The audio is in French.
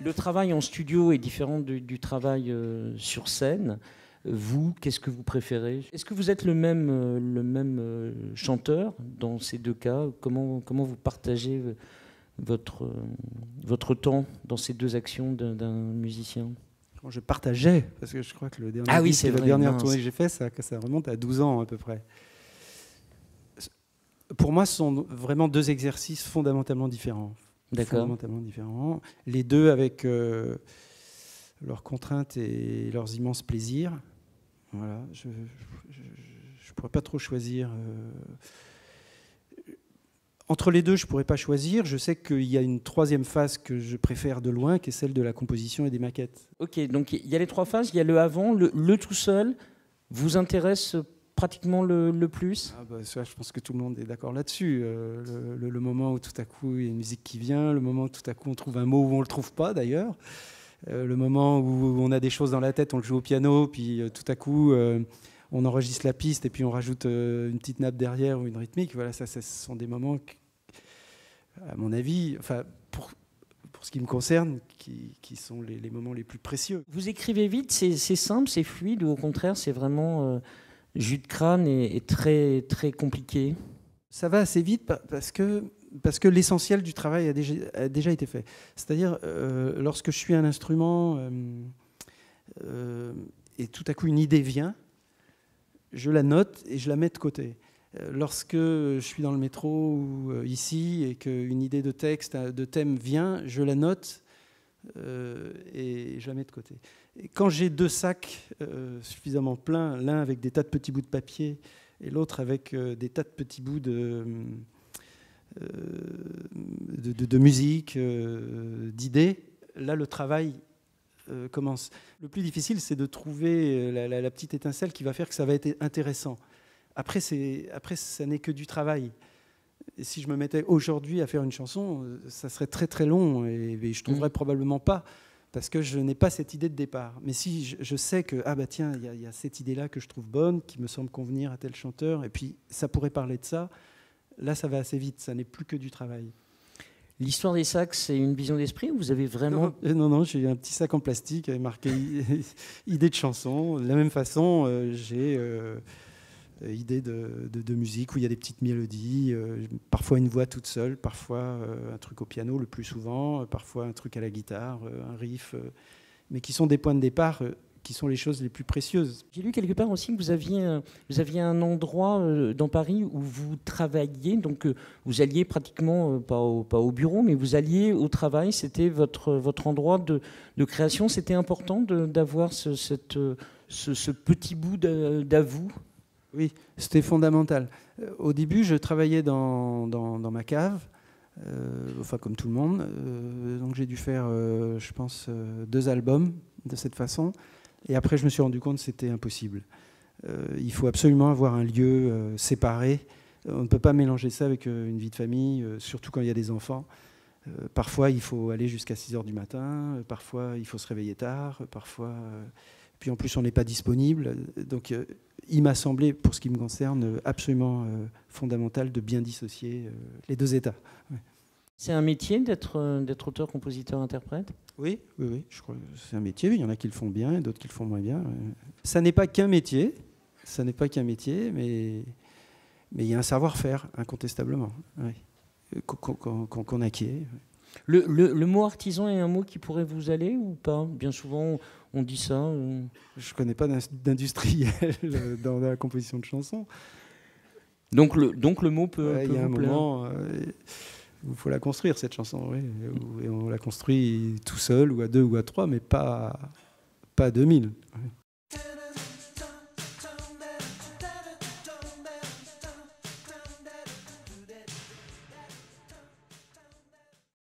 Le travail en studio est différent du travail sur scène. Vous, qu'est-ce que vous préférez? Est-ce que vous êtes le même chanteur dans ces deux cas? Comment vous partagez votre temps dans ces deux actions d'un musicien? Je partageais, parce que je crois que le dernier la dernière tournée que j'ai fait, ça remonte à 12 ans à peu près. Pour moi, ce sont vraiment deux exercices fondamentalement différents. D'accord. Fondamentalement différents. Les deux avec leurs contraintes et leurs immenses plaisirs. Voilà. Je ne pourrais pas trop choisir. Entre les deux, je ne pourrais pas choisir. Je sais qu'il y a une troisième phase que je préfère de loin, qui est celle de la composition et des maquettes. Ok, donc il y a les trois phases. Il y a le avant, le tout seul. Vous intéresse pratiquement le plus? Ça, je pense que tout le monde est d'accord là-dessus. Le moment où tout à coup il y a une musique qui vient, le moment où tout à coup on trouve un mot où on ne le trouve pas d'ailleurs, le moment où on a des choses dans la tête, on le joue au piano, puis tout à coup on enregistre la piste et puis on rajoute une petite nappe derrière ou une rythmique. Voilà, ça, ce sont des moments, à mon avis, enfin, pour ce qui me concerne, qui sont les moments les plus précieux. Vous écrivez vite, c'est simple, c'est fluide, ou au contraire c'est vraiment... jus de crâne est très, très compliqué? Ça va assez vite parce que l'essentiel du travail a déjà été fait. C'est-à-dire, lorsque je suis un instrument et tout à coup une idée vient, je la note et je la mets de côté. Lorsque je suis dans le métro ou ici et qu'une idée de texte, de thème vient, je la note et je la mets de côté. Et quand j'ai deux sacs suffisamment pleins, l'un avec des tas de petits bouts de papier et l'autre avec des tas de petits bouts de musique, d'idées, là le travail commence. Le plus difficile, c'est de trouver la petite étincelle qui va faire que ça va être intéressant. Après, ça n'est que du travail. Et si je me mettais aujourd'hui à faire une chanson, ça serait très très long et je ne trouverais probablement pas, parce que je n'ai pas cette idée de départ. Mais si je sais que, tiens, il y a cette idée-là que je trouve bonne, qui me semble convenir à tel chanteur, et puis ça pourrait parler de ça, là ça va assez vite, ça n'est plus que du travail. L'histoire des sacs, c'est une vision d'esprit ou vous avez vraiment... Non, j'ai un petit sac en plastique avec marqué idée de chanson. De la même façon, j'ai... idée de musique où il y a des petites mélodies, parfois une voix toute seule, parfois un truc au piano le plus souvent, parfois un truc à la guitare, un riff, mais qui sont des points de départ qui sont les choses les plus précieuses. J'ai lu quelque part aussi que vous aviez un endroit dans Paris où vous travailliez, donc vous alliez pratiquement, pas au bureau, mais vous alliez au travail, c'était votre endroit de création. C'était important d'avoir ce petit bout d'à vous? Oui, c'était fondamental. Au début, je travaillais dans ma cave, enfin comme tout le monde. Donc j'ai dû faire, je pense, 2 albums de cette façon. Et après, je me suis rendu compte que c'était impossible. Il faut absolument avoir un lieu séparé. On ne peut pas mélanger ça avec une vie de famille, surtout quand il y a des enfants. Parfois, il faut aller jusqu'à 6h du matin. Parfois, il faut se réveiller tard. Parfois... Puis en plus, on n'est pas disponible. Donc, il m'a semblé, pour ce qui me concerne, absolument fondamental de bien dissocier les deux états. Ouais. C'est un métier d'être auteur, compositeur, interprète? Oui, je crois que c'est un métier. Il y en a qui le font bien et d'autres qui le font moins bien. Ça n'est pas qu'un métier. Ça n'est pas qu'un métier, mais il y a un savoir-faire, incontestablement, oui, qu'on acquiert. Le mot artisan est un mot qui pourrait vous aller ou pas? Bien souvent, on dit ça. Je ne connais pas d'industriel dans la composition de chansons. Donc le mot peut il y a un vous plaire. moment où il faut la construire, cette chanson. Oui. Et on la construit tout seul, ou à 2 ou à 3, mais pas à 2000. Oui.